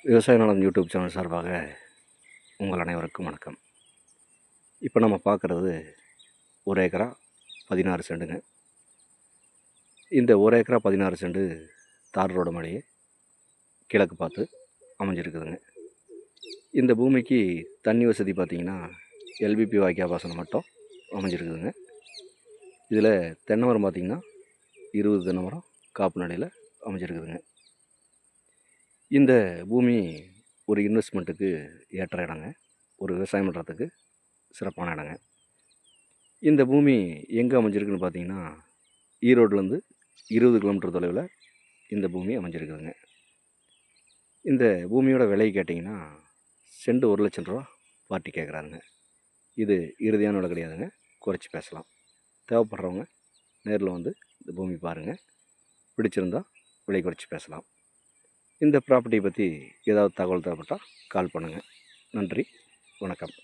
விவசாய நலம் YouTube channel சார்பாக உங்கள் அனைவருக்கும் வணக்கம். இப்போ நம்ம பார்க்குறது 1 ஏக்கரா 16 சென்ட்டுங்க. இந்த 1 ஏக்கரா 16 சென்ட் தார் ரோடு மேலேயே கிழக்கு பார்த்து அமைஞ்சிருக்குதுங்க. இந்த பூமிக்கு தண்ணி வசதி பார்த்திங்கன்னா எல்பிபி வாய்க்கால் பாசனம் மட்டும் அமைஞ்சிருக்குதுங்க. இதில் தென்னை மரம் பார்த்திங்கன்னா 20 தென்னை மரம் காப்பு நிலையில் அமைஞ்சிருக்குதுங்க. இந்த பூமி ஒரு இன்வெஸ்ட்மெண்ட்டுக்கு ஏற்ற இடங்க, ஒரு விவசாயம் பண்ணுறதுக்கு சிறப்பான இடங்க. இந்த பூமி எங்கே அமைஞ்சிருக்குன்னு பார்த்தீங்கன்னா ஈரோட்லேருந்து 20 கிலோமீட்டர் தொலைவில் இந்த பூமி அமைஞ்சிருக்குதுங்க. இந்த பூமியோட விலை கேட்டிங்கன்னா சென்ட் 1 லட்சம் ரூபா பார்ட்டி கேட்குறாங்க. இது இறுதியான விலை கிடையாதுங்க, குறைச்சி பேசலாம். தேவைப்படுறவங்க நேரில் வந்து இந்த பூமி பாருங்கள், பிடிச்சிருந்தால் விலை குறைச்சி பேசலாம். இந்த ப்ராப்பர்ட்டியை பற்றி ஏதாவது தகவல் தேவைப்பட்டால் கால் பண்ணுங்கள். நன்றி, வணக்கம்.